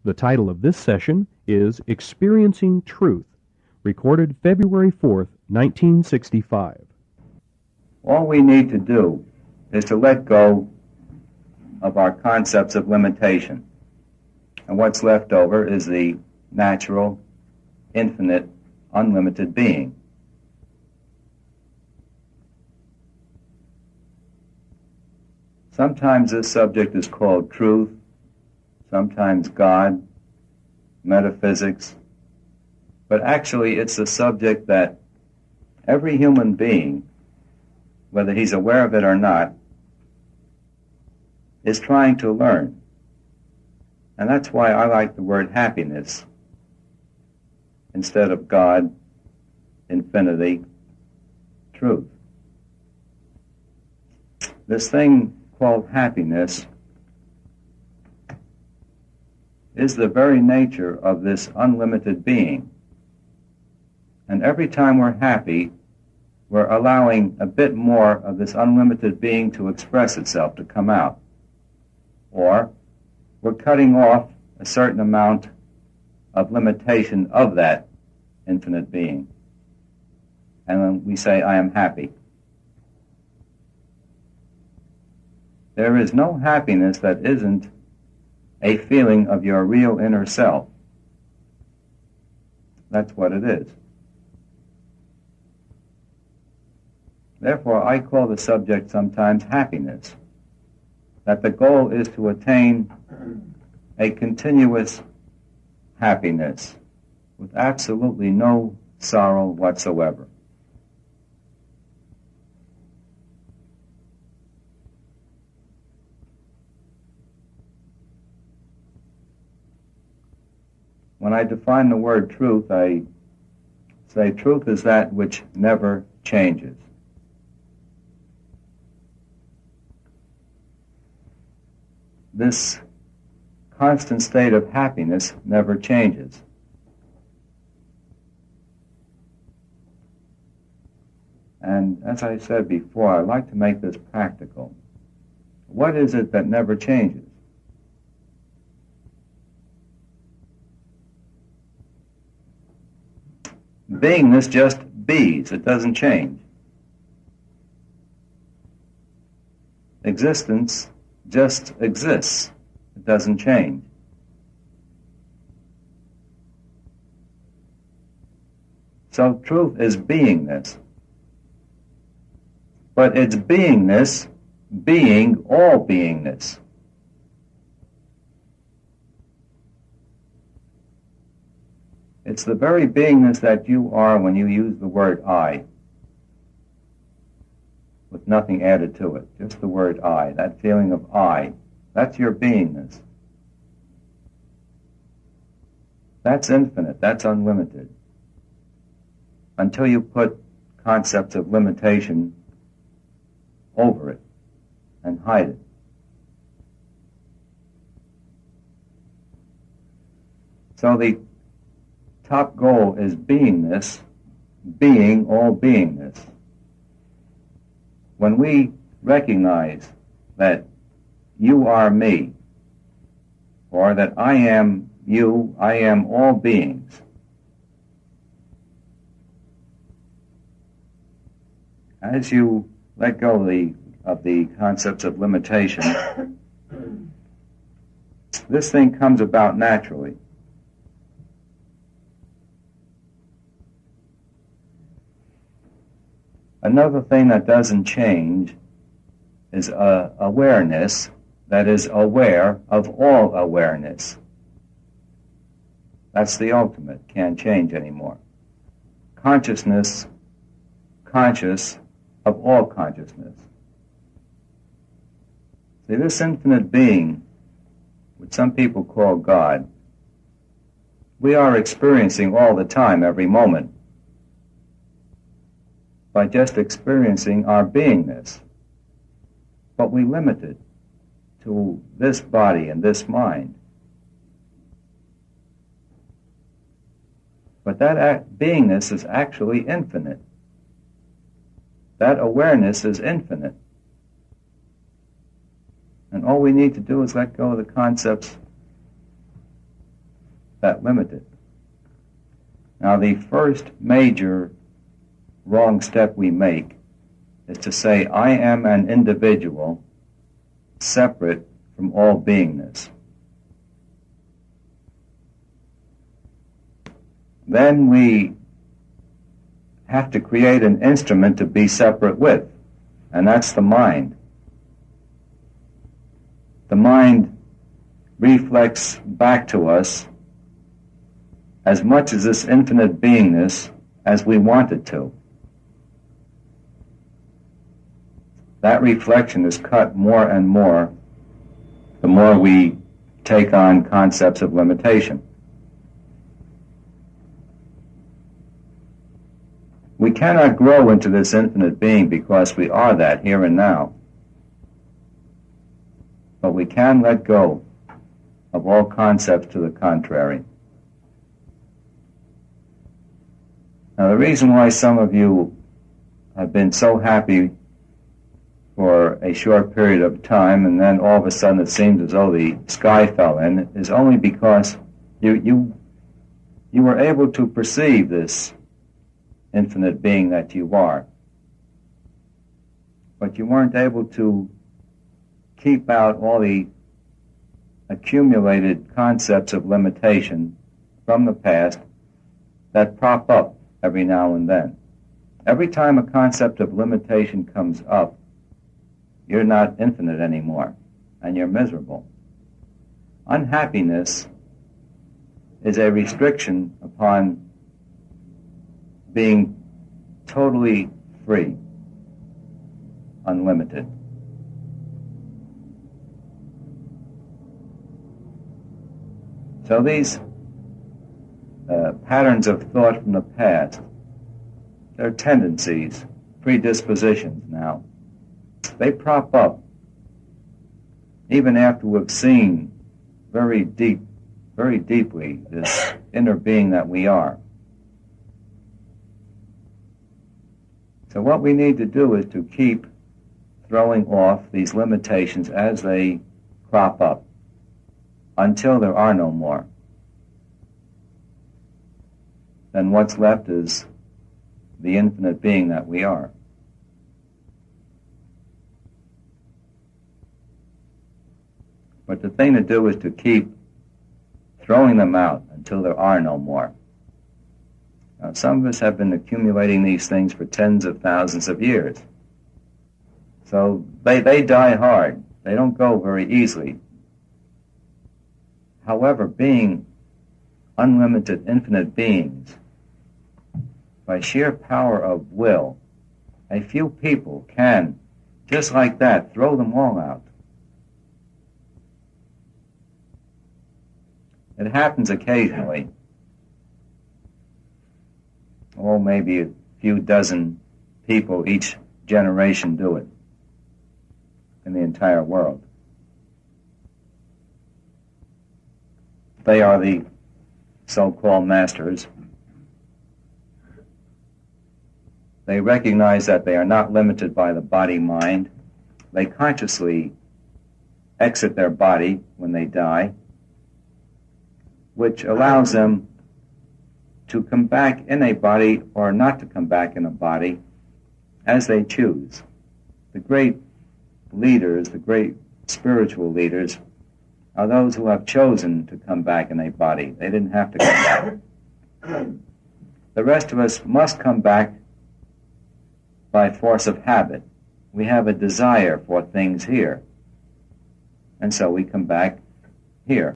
The title of this session is Experiencing Truth, recorded February 4th, 1965. All we need to do is to let go of our concepts of limitation. And what's left over is the natural, infinite, unlimited being. Sometimes this subject is called truth, sometimes God, metaphysics, but actually it's a subject that every human being, whether he's aware of it or not, is trying to learn. And that's why I like the word happiness instead of God, infinity, truth. This thing called happiness is the very nature of this unlimited being. And every time we're happy, we're allowing a bit more of this unlimited being to express itself, to come out. Or we're cutting off a certain amount of limitation of that infinite being. And then we say, I am happy. There is no happiness that isn't a feeling of your real inner self. That's what it is. Therefore, I call the subject sometimes happiness, that the goal is to attain a continuous happiness with absolutely no sorrow whatsoever. When I define the word truth, I say truth is that which never changes. This constant state of happiness never changes. And as I said before, I like to make this practical. What is it that never changes? Beingness just bees. It doesn't change. Existence just exists. It doesn't change. So truth is beingness. But it's beingness being all beingness. It's the very beingness that you are when you use the word I, with nothing added to it, just the word I, that feeling of I. That's your beingness. That's infinite, that's unlimited, until you put concepts of limitation over it and hide it. So the top goal is beingness, being all beingness. When we recognize that you are me, or that I am you, I am all beings, as you let go of the concepts of limitation, this thing comes about naturally. Another thing that doesn't change is awareness that is aware of all awareness. That's the ultimate, can't change anymore. Consciousness, conscious of all consciousness. See, this infinite being, which some people call God, we are experiencing all the time, every moment, by just experiencing our beingness. But we limit it to this body and this mind. But that beingness is actually infinite. That awareness is infinite. And all we need to do is let go of the concepts that limit it. Now, the first major wrong step we make is to say, I am an individual separate from all beingness. Then we have to create an instrument to be separate with, and that's the mind. The mind reflects back to us as much as this infinite beingness as we want it to. That reflection is cut more and more the more we take on concepts of limitation. We cannot grow into this infinite being because we are that here and now. But we can let go of all concepts to the contrary. Now, the reason why some of you have been so happy for a short period of time and then all of a sudden it seems as though the sky fell in is only because you were able to perceive this infinite being that you are. But you weren't able to keep out all the accumulated concepts of limitation from the past that prop up every now and then. Every time a concept of limitation comes up, you're not infinite anymore, and you're miserable. Unhappiness is a restriction upon being totally free, unlimited. So these patterns of thought from the past, they're tendencies, predispositions now. They prop up even after we've seen very deeply this inner being that we are. So what we need to do is to keep throwing off these limitations as they crop up until there are no more. Then what's left is the infinite being that we are. But the thing to do is to keep throwing them out until there are no more. Now, some of us have been accumulating these things for tens of thousands of years. So they die hard. They don't go very easily. However, being unlimited, infinite beings, by sheer power of will, a few people can, just like that, throw them all out. It happens occasionally. Or maybe a few dozen people each generation do it in the entire world. They are the so-called masters. They recognize that they are not limited by the body-mind. They consciously exit their body when they die, which allows them to come back in a body or not to come back in a body as they choose. The great leaders, the great spiritual leaders, are those who have chosen to come back in a body. They didn't have to come back. The rest of us must come back by force of habit. We have a desire for things here, and so we come back here.